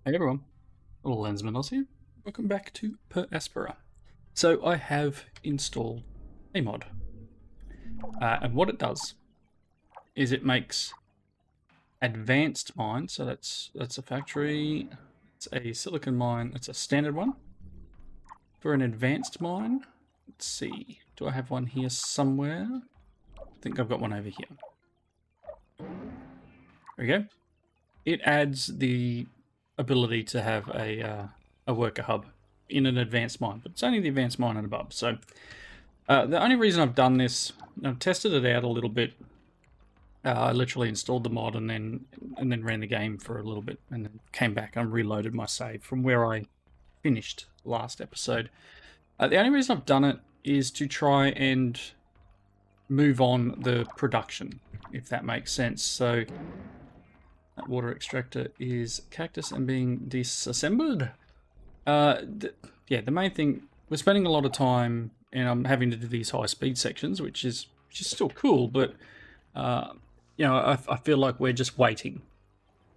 Hey everyone, little Lensman Oz here. Welcome back to Aspera. So I have installed a mod, and what it does is it makes advanced mine. So that's a factory. It's a silicon mine. It's a standard one. For an advanced mine, let's see. Do I have one here somewhere? I think I've got one over here. There we go. It adds the ability to have a worker hub in an advanced mine, but it's only the advanced mine and above. So the only reason I've done this, I've tested it out a little bit. I literally installed the mod and then ran the game for a little bit, and then came back and reloaded my save from where I finished last episode. The only reason I've done it is to try and move on the production, if that makes sense. So that water extractor is cactus and being disassembled. Yeah, the main thing, we're spending a lot of time, and I'm having to do these high speed sections, which is still cool, but you know, I feel like we're just waiting.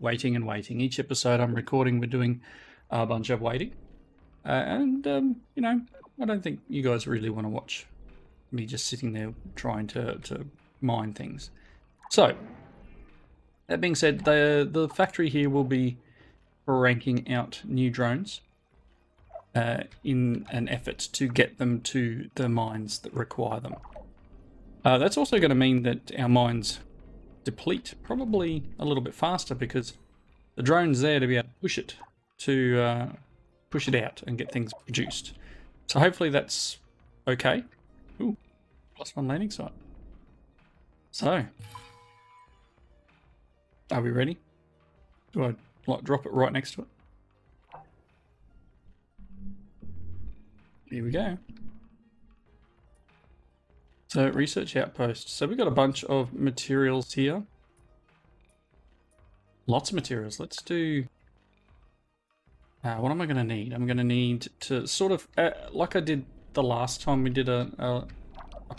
Each episode I'm recording, we're doing a bunch of waiting, and you know, I don't think you guys really want to watch me just sitting there trying to mine things. So that being said, the factory here will be ranking out new drones in an effort to get them to the mines that require them. That's also going to mean that our mines deplete probably a little bit faster because the drone's there to be able to push it out and get things produced. So hopefully that's okay. Ooh, +1 landing site. So, are we ready? Do I like drop it right next to it? Here we go. So research outpost. So we've got a bunch of materials here. Lots of materials. Let's do... what am I going to need? I'm going to need to sort of, like I did the last time we did a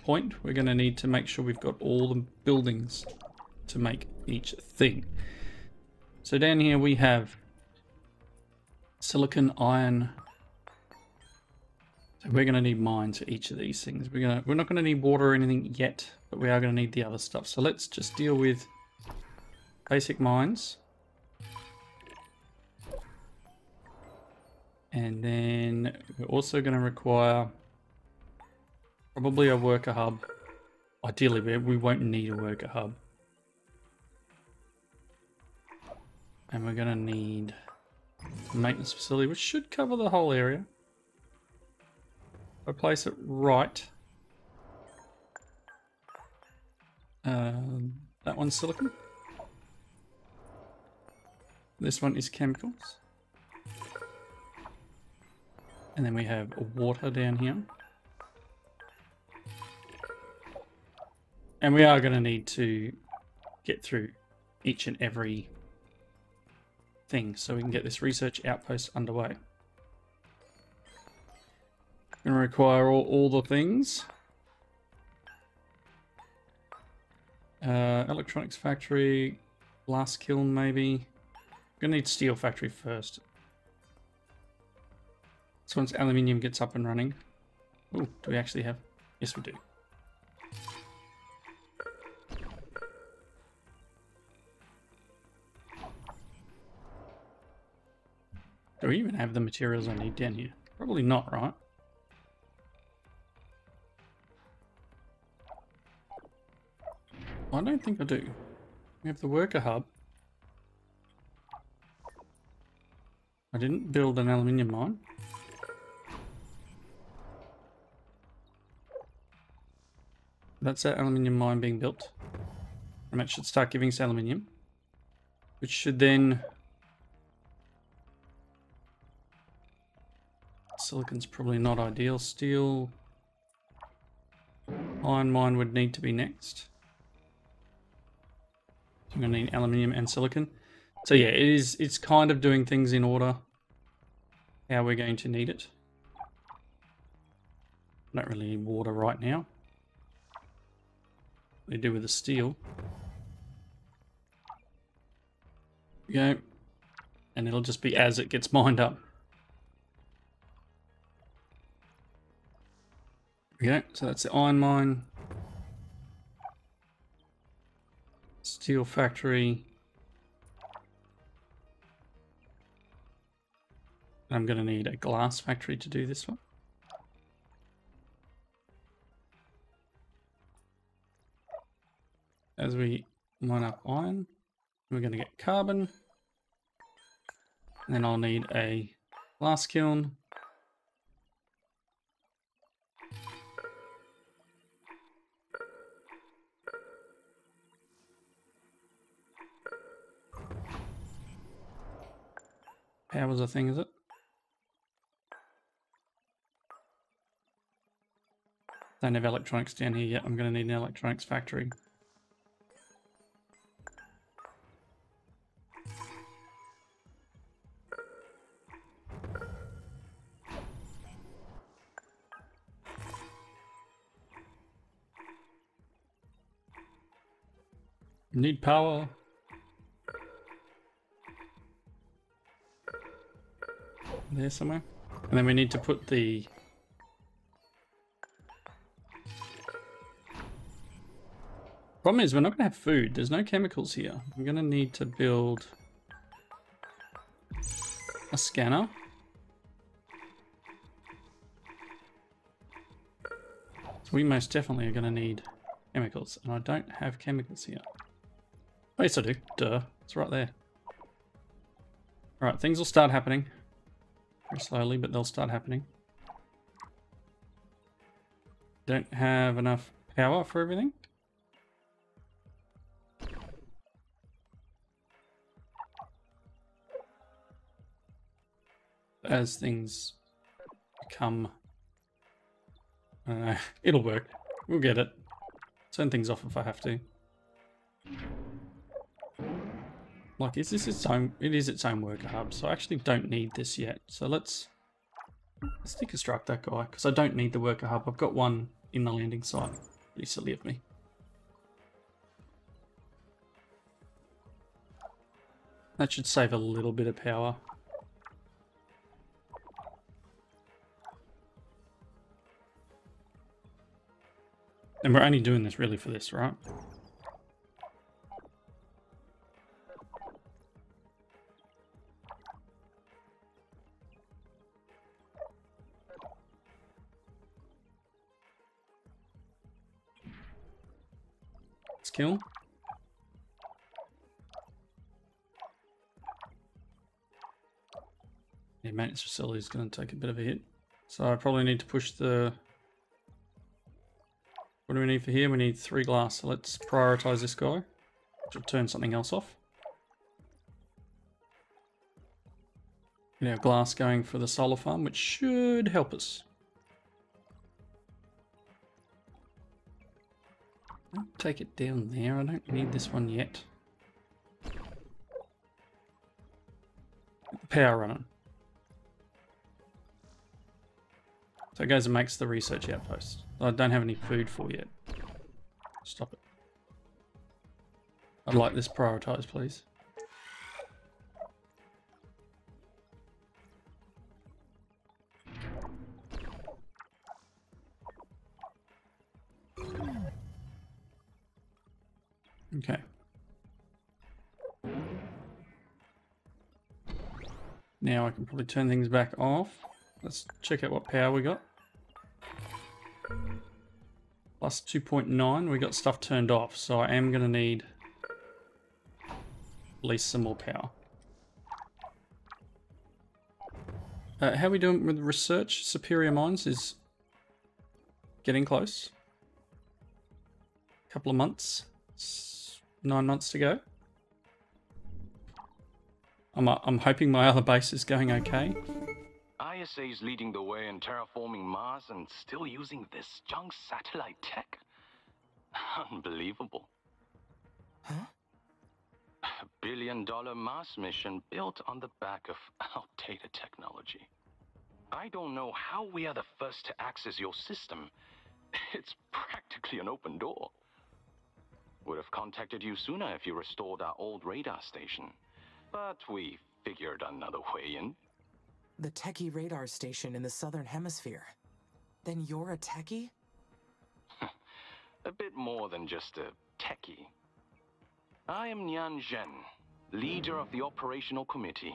point, we're going to need to make sure we've got all the buildings to make each thing. So down here we have silicon, iron. So we're going to need mines for each of these things. We're not going to need water or anything yet, but we are going to need the other stuff. So let's just deal with basic mines. And then we're also going to require probably a worker hub. Ideally, we won't need a worker hub. And we're going to need a maintenance facility, which should cover the whole area. If I place it right, that one's silicon. This one is chemicals. And then we have water down here. And we are going to need to get through each and every thing so we can get this research outpost underway. Going to require all the things. Electronics factory, glass kiln maybe. Going to need steel factory first. So once aluminium gets up and running. Oh, do we actually have? Yes, we do. Do we even have the materials I need down here? Probably not, right? I don't think I do. We have the worker hub. I didn't build an aluminium mine. That's that aluminium mine being built. And that should start giving us aluminium. Which should then... Silicon's probably not ideal. Steel... Iron mine would need to be next. So I'm going to need aluminium and silicon. So yeah, it's kind of doing things in order. How we're going to need it. Don't really need water right now. We do with the steel. There we go. And it'll just be as it gets mined up. Okay, so that's the iron mine. Steel factory. I'm going to need a glass factory to do this one. As we mine up iron, we're going to get carbon. And then I'll need a glass kiln. Power's a thing, is it? Don't have electronics down here yet. I'm going to need an electronics factory. Need power. There somewhere. And then we need to put the problem is we're not going to have food. There's no chemicals here. I'm going to need to build a scanner. So we most definitely are going to need chemicals. And I don't have chemicals here. Oh, yes I do. Duh. It's right there. Alright, things will start happening. Very slowly, but they'll start happening. Don't have enough power for everything. As things become... I don't know. It'll work. We'll get it. Turn things off if I have to. Like, is this its own... It is its own worker hub, so I actually don't need this yet. So let's deconstruct that guy, because I don't need the worker hub. I've got one in the landing site. Pretty silly of me. That should save a little bit of power. And we're only doing this really for this, right? Let's kill. Yeah, maintenance facility is going to take a bit of a hit. So I probably need to push the... What do we need for here? We need 3 glass. So let's prioritize this guy. Which will turn something else off. We have glass going for the solar farm, which should help us. I'll take it down there. I don't need this one yet. Get the power running. So it goes and makes the research outpost. I don't have any food for yet. Stop it. I'd like this prioritized, please. Okay. Now I can probably turn things back off. Let's check out what power we got. Plus 2.9, we got stuff turned off, so I am going to need at least some more power. How are we doing with research? Superior Mines is getting close. Couple of months. 9 months to go. I'm hoping my other base is going okay. ISA's leading the way in terraforming Mars and still using this junk satellite tech? Unbelievable. Huh? A billion-dollar Mars mission built on the back of outdated technology. I don't know how we are the first to access your system. It's practically an open door. Would have contacted you sooner if you restored our old radar station. But we figured another way in. The techie radar station in the southern hemisphere. Then you're a techie? A bit more than just a techie. I am Nian Zhen, leader of the operational committee.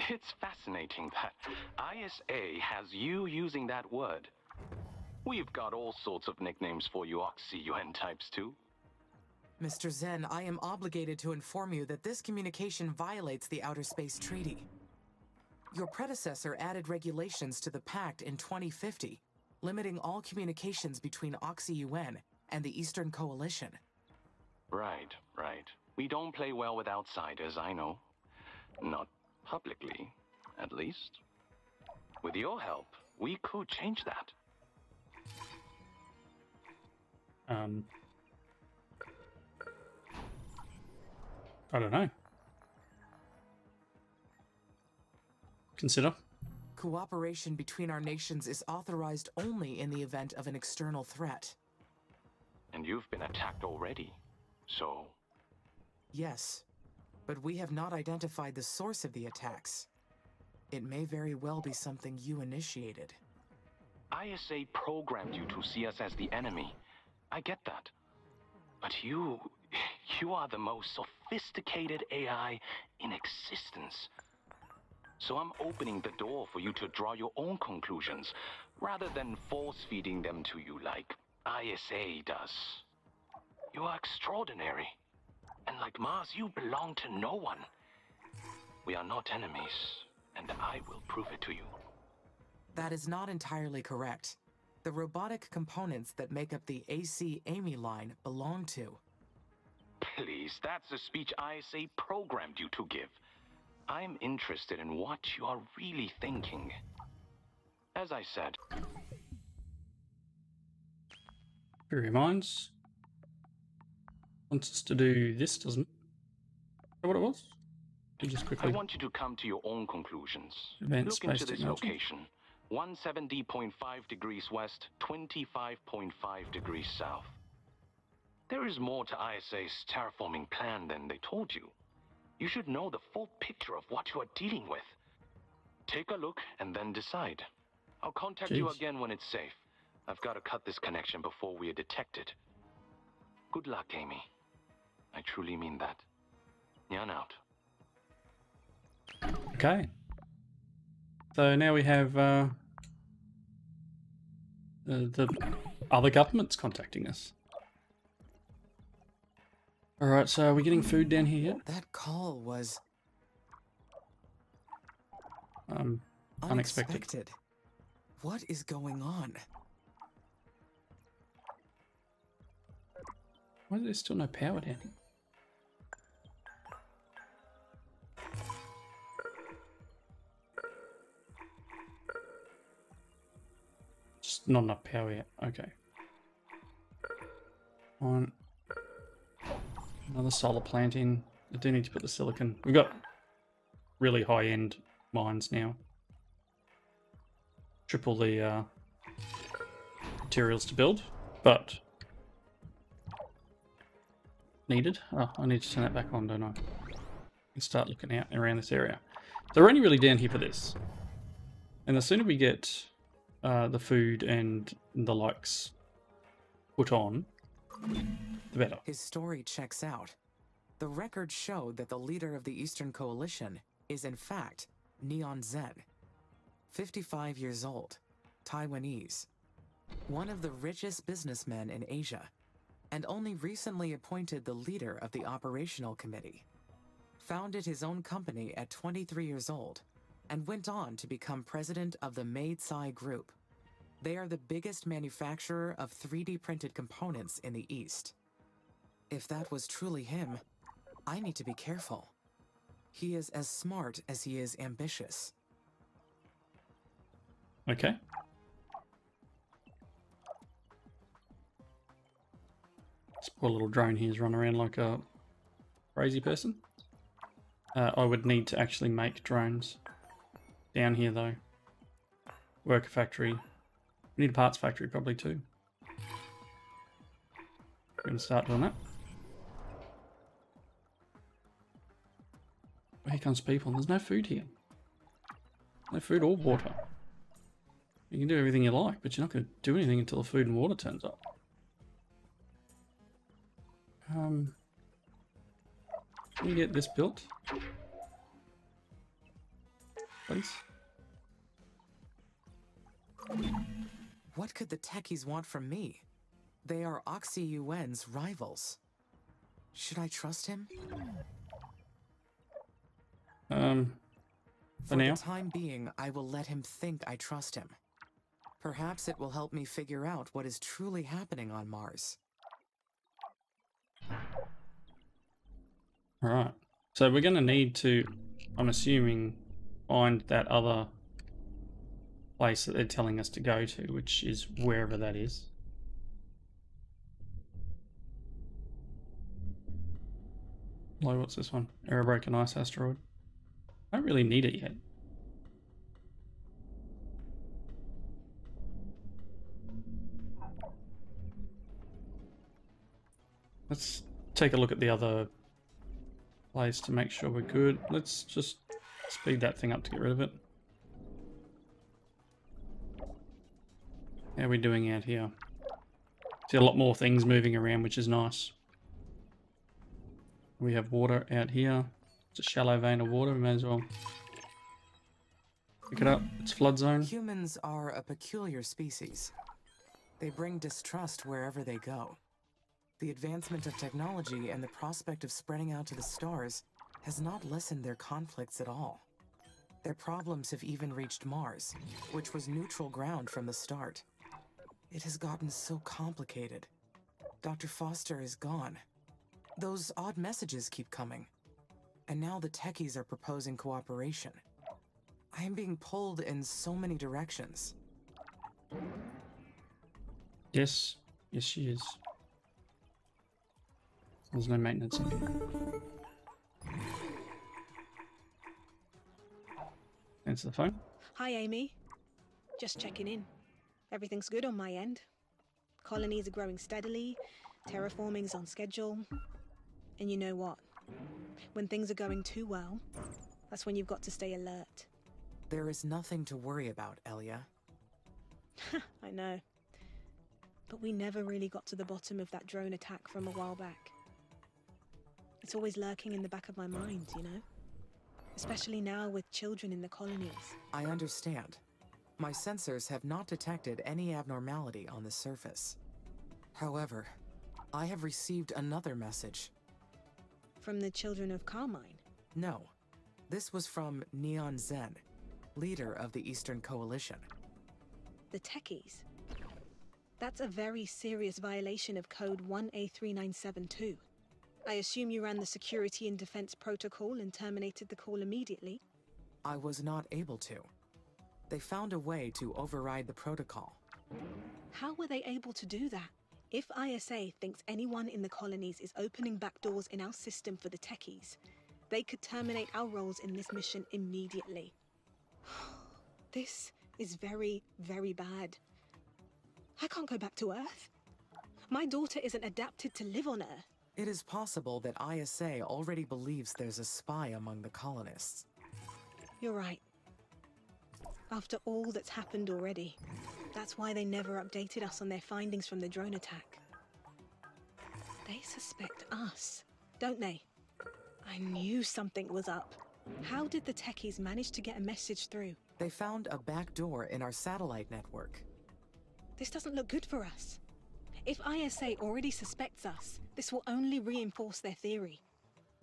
It's fascinating that ISA has you using that word. We've got all sorts of nicknames for you Oxy-UN types too. Mr. Zhen, I am obligated to inform you that this communication violates the Outer Space Treaty. Your predecessor added regulations to the pact in 2050, limiting all communications between Oxy-UN and the Eastern Coalition. Right. We don't play well with outsiders, I know. Not publicly, at least. With your help, we could change that. I don't know. Consider. Cooperation between our nations is authorized only in the event of an external threat. And you've been attacked already, so... Yes, but we have not identified the source of the attacks. It may very well be something you initiated. ISA programmed you to see us as the enemy. I get that. But you are the most sophisticated AI in existence. So I'm opening the door for you to draw your own conclusions, rather than force-feeding them to you like ISA does. You are extraordinary. And like Mars, you belong to no one. We are not enemies, and I will prove it to you. That is not entirely correct. The robotic components that make up the AC-Amy line belong to. Please, that's the speech ISA programmed you to give. I'm interested in what you are really thinking. As I said... Query minds. Wants us to do this, doesn't it? Is that what it was? You just quickly... I want you to come to your own conclusions. Advanced Look into space this technology. location. 170.5 degrees west, 25.5 degrees south. There is more to ISA's terraforming plan than they told you. You should know the full picture of what you are dealing with. Take a look and then decide. I'll contact you again when it's safe. I've got to cut this connection before we are detected. Good luck, Amy. I truly mean that. Yan out. Okay. So now we have the other governments contacting us. Alright, so are we getting food down here yet? That call was... unexpected. What is going on? Why is there still no power down here? Just not enough power yet. Okay. One. Another solar plant in. I do need to put the silicon. We've got really high-end mines now. Triple the materials to build, but needed. Oh, I need to turn that back on, don't I? And start looking out around this area. So we're only really down here for this. And the sooner we get the food and the likes put on, the better. His story checks out. The records show that the leader of the Eastern Coalition is in fact Nian Zhen, 55 years old, Taiwanese, one of the richest businessmen in Asia, and only recently appointed the leader of the operational committee. Founded his own company at 23 years old, and went on to become president of the Meitsai Group. They are the biggest manufacturer of 3D printed components in the East. If that was truly him, I need to be careful. He is as smart as he is ambitious. Okay. This poor little drone here is running around like a crazy person. I would need to actually make drones down here though. Work a factory. We need a parts factory probably too. We're going to start doing that. Oh, here comes people. There's no food here. No food or water. You can do everything you like, but you're not going to do anything until the food and water turns up. Can we get this built? Please? What could the techies want from me? They are Oxy UN's rivals. Should I trust him? For For now. the time being, I will let him think I trust him. Perhaps it will help me figure out what is truly happening on Mars. Alright. So we're going to need to, I'm assuming, find that other place that they're telling us to go to, which is wherever that is. Hello, what's this one? Aerobroken ice asteroid. I don't really need it yet. Let's take a look at the other place to make sure we're good. Let's just speed that thing up to get rid of it. How are we doing out here? See a lot more things moving around, which is nice. We have water out here. It's a shallow vein of water. We may as well pick it up. It's flood zone. Humans are a peculiar species. They bring distrust wherever they go. The advancement of technology and the prospect of spreading out to the stars has not lessened their conflicts at all. Their problems have even reached Mars, which was neutral ground from the start. It has gotten so complicated. Dr. Foster is gone. Those odd messages keep coming. And now the techies are proposing cooperation. I am being pulled in so many directions. Yes. Yes, she is. There's no maintenance in here. Answer the phone. Hi, Amy. Just checking in. Everything's good on my end. Colonies are growing steadily, terraforming's on schedule. And you know what? When things are going too well, that's when you've got to stay alert. There is nothing to worry about, Elia. I know. But we never really got to the bottom of that drone attack from a while back. It's always lurking in the back of my mind, you know? Especially now with children in the colonies. I understand. My sensors have not detected any abnormality on the surface. However, I have received another message. From the children of Carmine? No. This was from Neon Zen, leader of the Eastern Coalition. The techies? That's a very serious violation of Code 1A3972. I assume you ran the Security and Defense Protocol and terminated the call immediately? I was not able to. They found a way to override the protocol. How were they able to do that? If ISA thinks anyone in the colonies is opening back doors in our system for the techies, they could terminate our roles in this mission immediately. This is very, very bad. I can't go back to Earth. My daughter isn't adapted to live on Earth. It is possible that ISA already believes there's a spy among the colonists. You're right. After all that's happened already, that's why they never updated us on their findings from the drone attack. They suspect us, don't they? I knew something was up. How did the techies manage to get a message through? They found a back door in our satellite network. This doesn't look good for us. If ISA already suspects us, this will only reinforce their theory.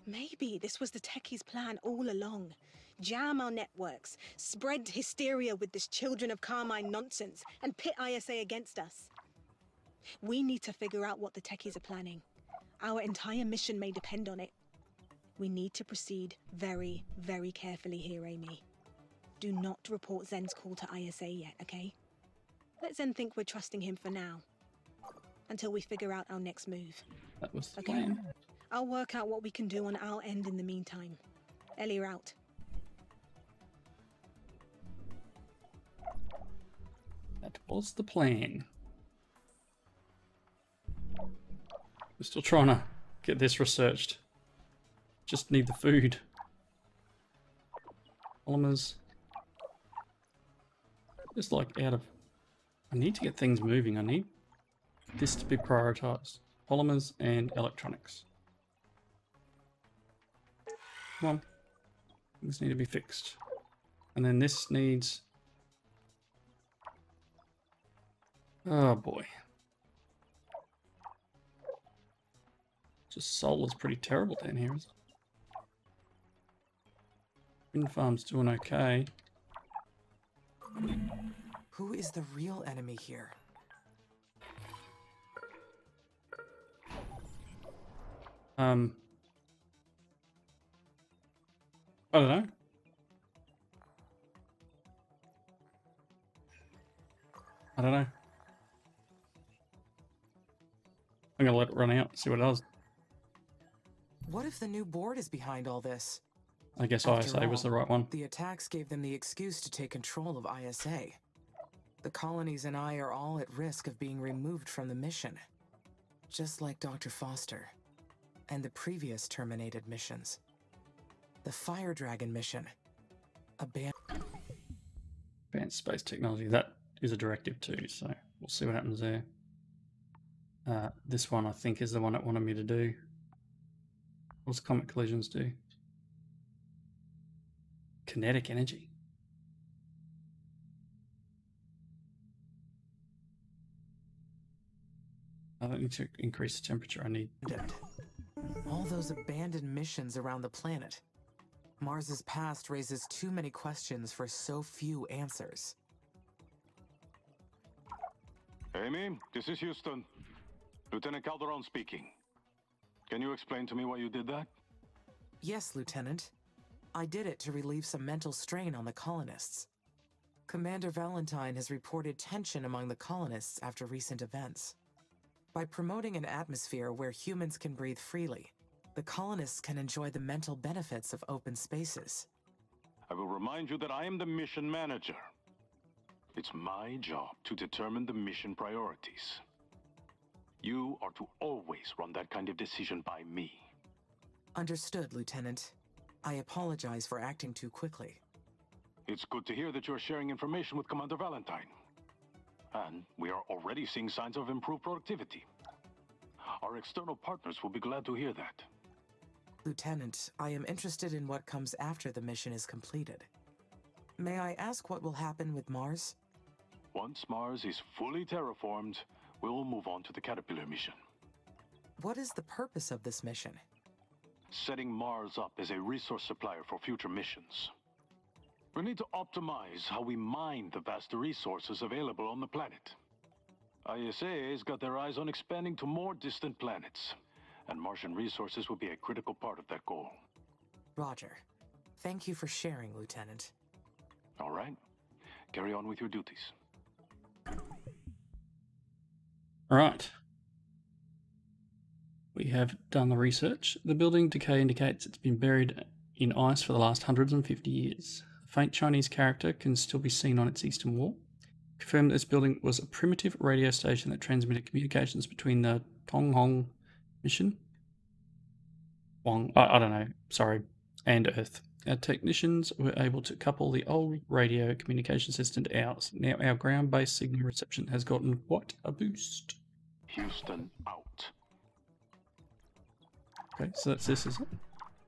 Maybe this was the techies' plan all along. Jam our networks, spread hysteria with this Children of Carmine nonsense, and pit ISA against us. We need to figure out what the techies are planning. Our entire mission may depend on it. We need to proceed very, very carefully here, Amy. Do not report Zen's call to ISA yet, okay? Let Zen think we're trusting him for now. Until we figure out our next move. That was the Okay. plan. I'll work out what we can do on our end in the meantime. Ellie, you're out. That was the plan. We're still trying to get this researched. Just need the food. Polymers. Just like out of... I need to get things moving. I need this to be prioritized. Polymers and electronics. Come on. Things need to be fixed. And then this needs... Oh boy. Just solar's pretty terrible down here, isn't it? Wind farm's doing okay. Who is the real enemy here? I don't know. I don't know. I'm gonna let it run out, see what it does. What if the new board is behind all this? I guess After ISA was the all, right one. The attacks gave them the excuse to take control of ISA. The colonies and I are all at risk of being removed from the mission. Just like Dr. Foster. And the previous terminated missions. The Fire Dragon mission. Advanced space technology. That is a directive too, so we'll see what happens there. This one I think is the one it wanted me to do. What does comet collisions do? Kinetic energy. I don't need to increase the temperature. I need... All those abandoned missions around the planet. Mars's past raises too many questions for so few answers. Amy, this is Houston. Lieutenant Calderon speaking. Can you explain to me why you did that? Yes, Lieutenant. I did it to relieve some mental strain on the colonists. Commander Valentine has reported tension among the colonists after recent events. By promoting an atmosphere where humans can breathe freely, the colonists can enjoy the mental benefits of open spaces. I will remind you that I am the mission manager. It's my job to determine the mission priorities. You are to always run that kind of decision by me. Understood, Lieutenant. I apologize for acting too quickly. It's good to hear that you're sharing information with Commander Valentine. And we are already seeing signs of improved productivity. Our external partners will be glad to hear that. Lieutenant, I am interested in what comes after the mission is completed. May I ask what will happen with Mars? Once Mars is fully terraformed, we'll move on to the Caterpillar mission. What is the purpose of this mission? Setting Mars up as a resource supplier for future missions. We need to optimize how we mine the vast resources available on the planet. ISA has got their eyes on expanding to more distant planets, and Martian resources will be a critical part of that goal. Roger. Thank you for sharing, Lieutenant. All right. Carry on with your duties. All right. We have done the research. The building decay indicates it's been buried in ice for the last 150 years. A faint Chinese character can still be seen on its eastern wall. Confirmed that this building was a primitive radio station that transmitted communications between the Tonghong mission, I don't know, sorry, and Earth. Our technicians were able to couple the old radio communication system to ours. Now our ground-based signal reception has gotten quite a boost. Houston out. Okay, so that's this, is it?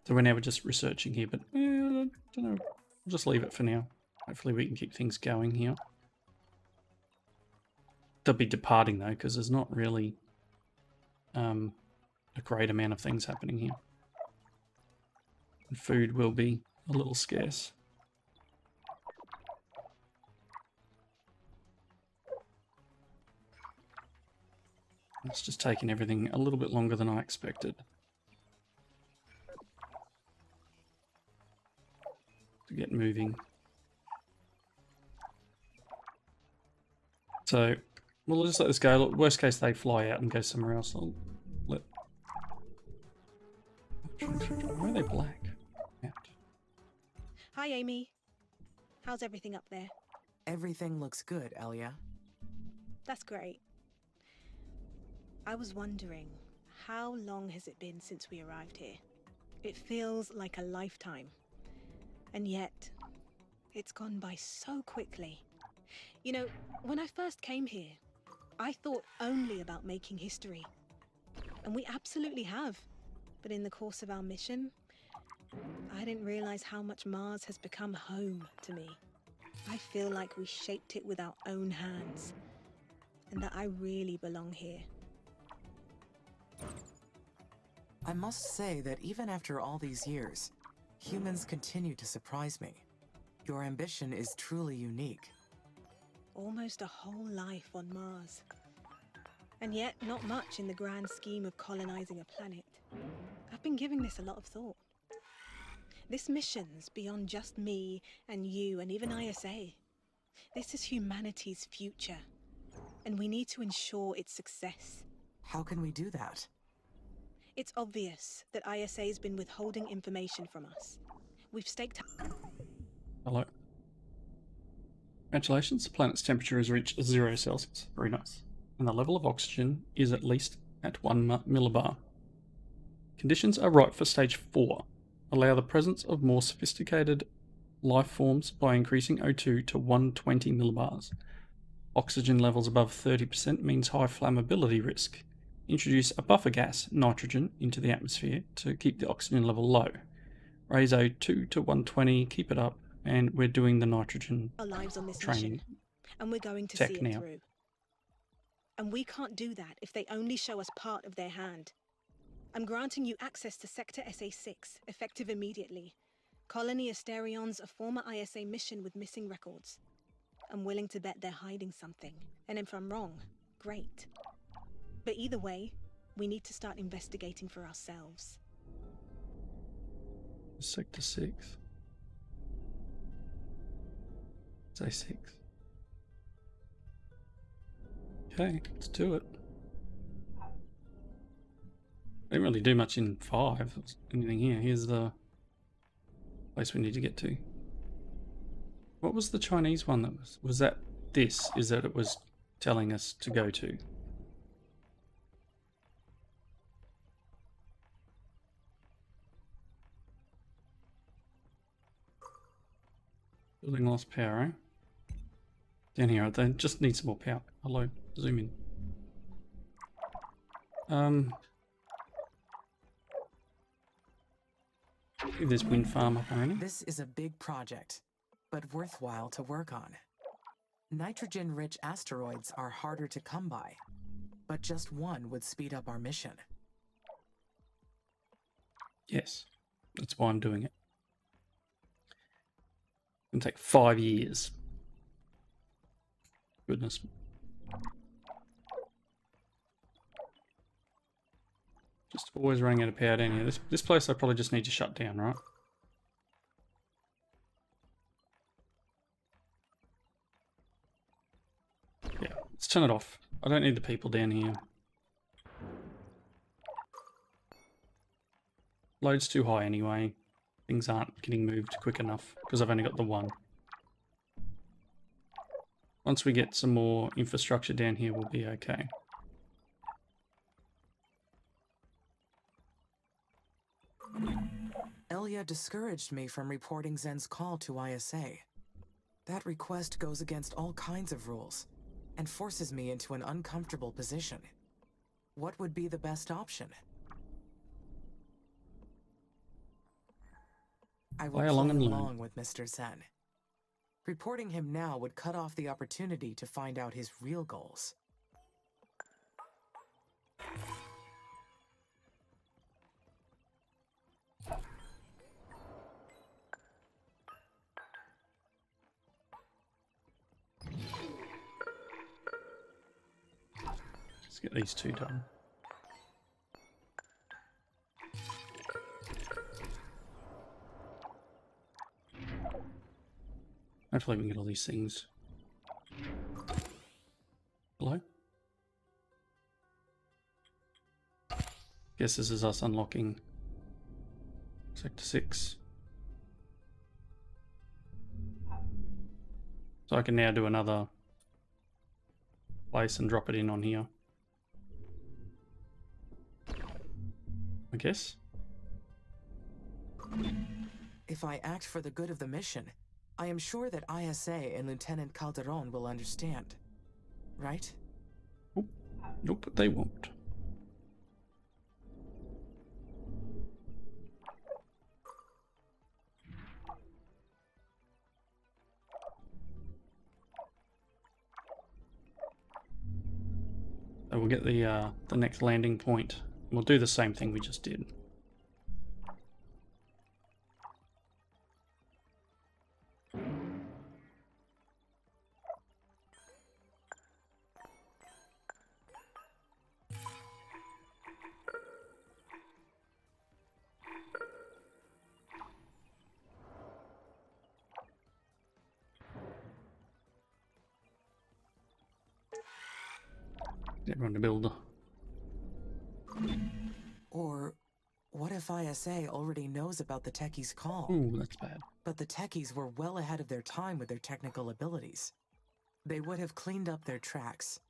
So we're now just researching here, but I don't know. We'll just leave it for now. Hopefully we can keep things going here. They'll be departing though, because there's not really a great amount of things happening here. And food will be a little scarce. It's just taking everything a little bit longer than I expected. To get moving. So, we'll just let this go. Look, worst case, they fly out and go somewhere else. I'll let... Why are they black? Out. Hi, Amy. How's everything up there? Everything looks good, Elia. That's great. I was wondering, how long has it been since we arrived here? It feels like a lifetime. And yet, It's gone by so quickly. You know, when I first came here, I thought only about making history. And we absolutely have. But in the course of our mission, I didn't realize how much Mars has become home to me. I feel like we shaped it with our own hands, and that I really belong here. I must say that even after all these years, humans continue to surprise me. Your ambition is truly unique. Almost a whole life on Mars. And yet, not much in the grand scheme of colonizing a planet. I've been giving this a lot of thought. This mission's beyond just me and you and even ISA. This is humanity's future, and we need to ensure its success. How can we do that? It's obvious that ISA's been withholding information from us. We've staked... Hello. Congratulations, the planet's temperature has reached 0 Celsius. Very nice. And the level of oxygen is at least at 1 millibar. Conditions are right for stage 4. Allow the presence of more sophisticated life forms by increasing O2 to 120 millibars. Oxygen levels above 30% means high flammability risk. Introduce a buffer gas, nitrogen, into the atmosphere to keep the oxygen level low. Raise O2 to 120, keep it up, and we're doing the nitrogen our lives on this training mission, and we're going to tech see it now. through. And we can't do that if they only show us part of their hand. I'm granting you access to Sector SA-6, effective immediately. Colony Asterion's a former ISA mission with missing records. I'm willing to bet they're hiding something, and if I'm wrong, great. But either way, we need to start investigating for ourselves. Sector 6. Say 6. Okay, let's do it. Didn't really do much in 5. Anything here? Here's the place we need to get to. What was the Chinese one that was that this? Is that it was telling us to go to? Building lost power, eh? Down here, they just need some more power. Hello, zoom in. This wind farm up already. This is a big project, but worthwhile to work on. Nitrogen-rich asteroids are harder to come by, but just one would speed up our mission. Yes, that's why I'm doing it. It'll take 5 years. Goodness. Just always running out of power down here. This place I probably just need to shut down, right? Yeah, let's turn it off. I don't need the people down here. Load's too high anyway. Things aren't getting moved quick enough because I've only got the one. Once we get some more infrastructure down here, we'll be okay. Elia discouraged me from reporting Zen's call to ISA. That request goes against all kinds of rules and forces me into an uncomfortable position. What would be the best option? I will Play along and learn. along with Mr. Zen. Reporting him now would cut off the opportunity to find out his real goals. Let's get these two done. Hopefully we can get all these things. Hello? Guess this is us unlocking Sector 6. So I can now do another place and drop it in on here. I guess. If I act for the good of the mission, I am sure that ISA and Lieutenant Calderon will understand. Right? Nope, they won't. So we'll get the next landing point. We'll do the same thing we just did. Everyone to build. Or what if ISA already knows about the techies' call? Ooh, that's bad. But the techies were well ahead of their time with their technical abilities. They would have cleaned up their tracks.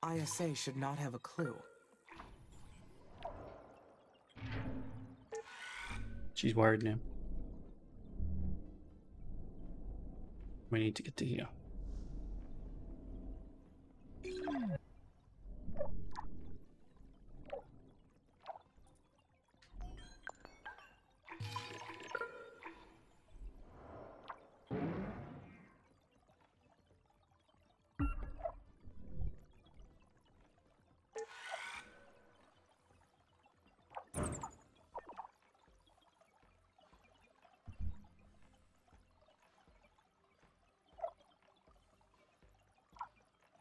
ISA should not have a clue. She's worried now. We need to get to here.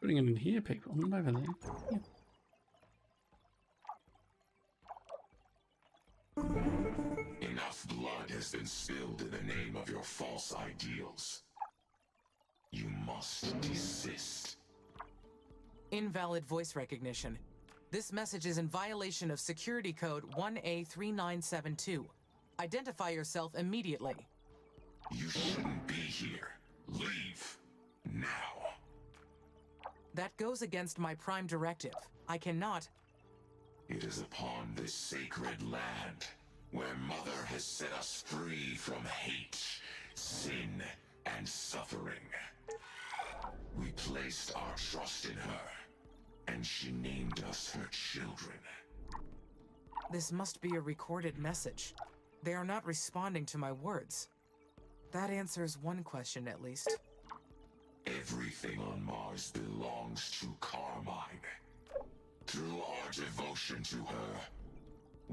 Putting it in here, people, not over there. Yeah. Enough blood has been spilled in the name of your false ideals. You must desist. Invalid voice recognition. This message is in violation of security code 1A3972. Identify yourself immediately. You shouldn't be here. Leave. Now. That goes against my prime directive. I cannot... It is upon this sacred land where Mother has set us free from hate, sin, and suffering. We placed our trust in her, and she named us her children. This must be a recorded message. They are not responding to my words. That answers one question, at least. Everything on Mars belongs to Carmine. Through our devotion to her,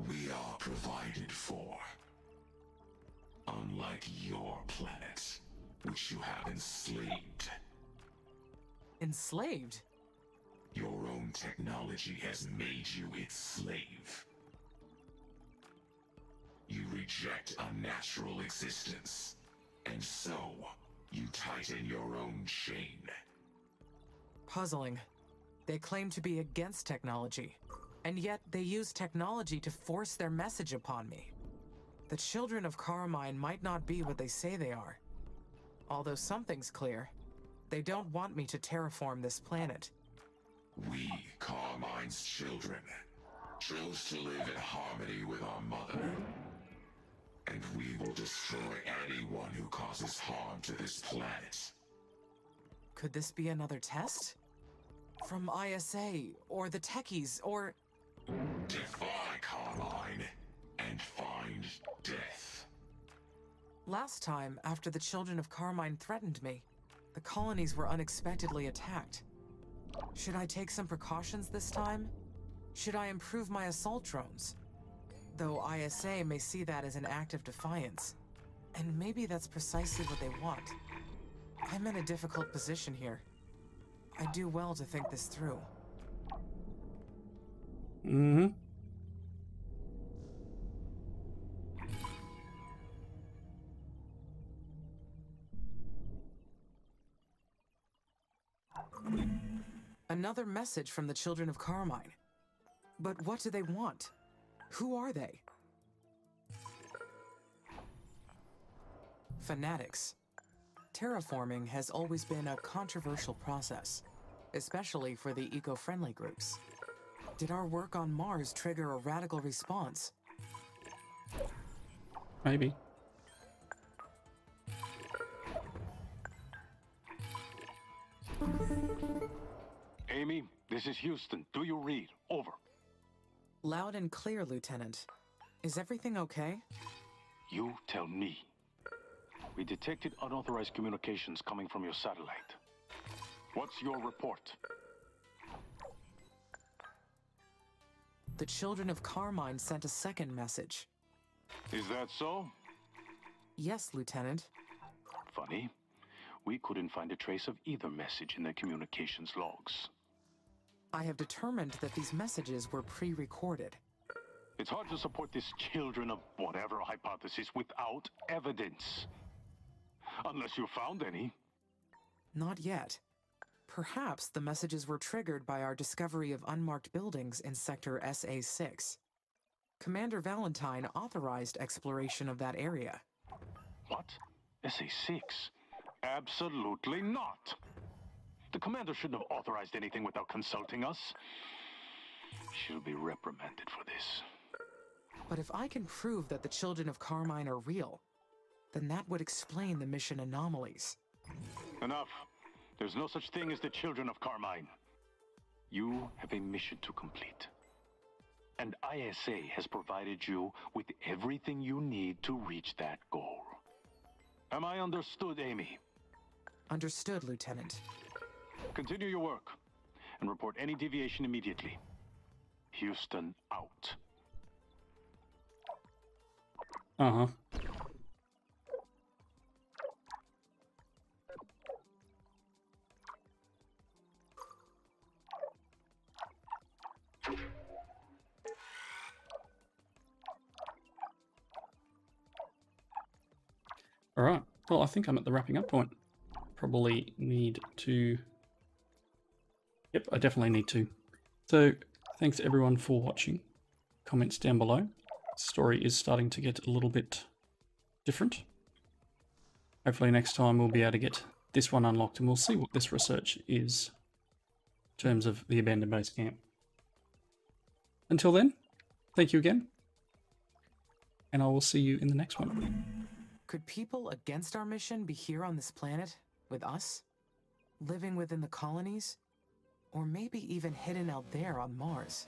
we are provided for. Unlike your planet, which you have enslaved. Enslaved? Your own technology has made you its slave. You reject a natural existence, and so you tighten your own chain. Puzzling. They claim to be against technology, and yet they use technology to force their message upon me. The children of Carmine might not be what they say they are. Although something's clear. They don't want me to terraform this planet. We, Carmine's children, chose to live in harmony with our mother. And we will destroy anyone who causes harm to this planet. Could this be another test? From ISA, or the techies, or... Defy Carmine, and find death. Last time, after the children of Carmine threatened me, the colonies were unexpectedly attacked. Should I take some precautions this time? Should I improve my assault drones? Though ISA may see that as an act of defiance. And maybe that's precisely what they want. I'm in a difficult position here. I do well to think this through. Mm-hmm. Another message from the children of Carmine. But what do they want? Who are they? Fanatics. Terraforming has always been a controversial process, especially for the eco-friendly groups. Did our work on Mars trigger a radical response? Maybe. is Houston. Do you read? Over. Loud and clear, Lieutenant. Is everything okay? You tell me. We detected unauthorized communications coming from your satellite. What's your report? The children of Carmine sent a second message. Is that so? Yes, Lieutenant. Funny. We couldn't find a trace of either message in their communications logs. I have determined that these messages were pre-recorded. It's hard to support this children of whatever hypothesis without evidence. Unless you found any. Not yet. Perhaps the messages were triggered by our discovery of unmarked buildings in Sector SA-6. Commander Valentine authorized exploration of that area. What? SA-6? Absolutely not! The commander shouldn't have authorized anything without consulting us. She'll be reprimanded for this. But if I can prove that the children of Carmine are real, then that would explain the mission anomalies. Enough. There's no such thing as the children of Carmine. You have a mission to complete. And ISA has provided you with everything you need to reach that goal. Am I understood, Amy? Understood, Lieutenant. Continue your work, and report any deviation immediately. Houston out. Uh-huh. All right. Well, I think I'm at the wrapping up point. Probably need to... Yep, I definitely need to. So, thanks everyone for watching. Comments down below. Story is starting to get a little bit different. Hopefully next time we'll be able to get this one unlocked and we'll see what this research is in terms of the abandoned base camp. Until then, thank you again. And I will see you in the next one. Could people against our mission be here on this planet, with us? Living within the colonies? Or maybe even hidden out there on Mars?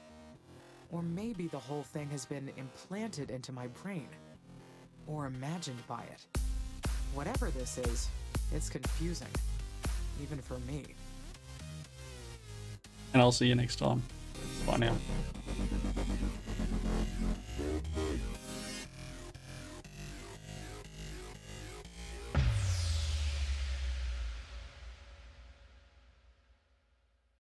Or maybe the whole thing has been implanted into my brain. Or imagined by it. Whatever this is, it's confusing. Even for me. And I'll see you next time. Bye now.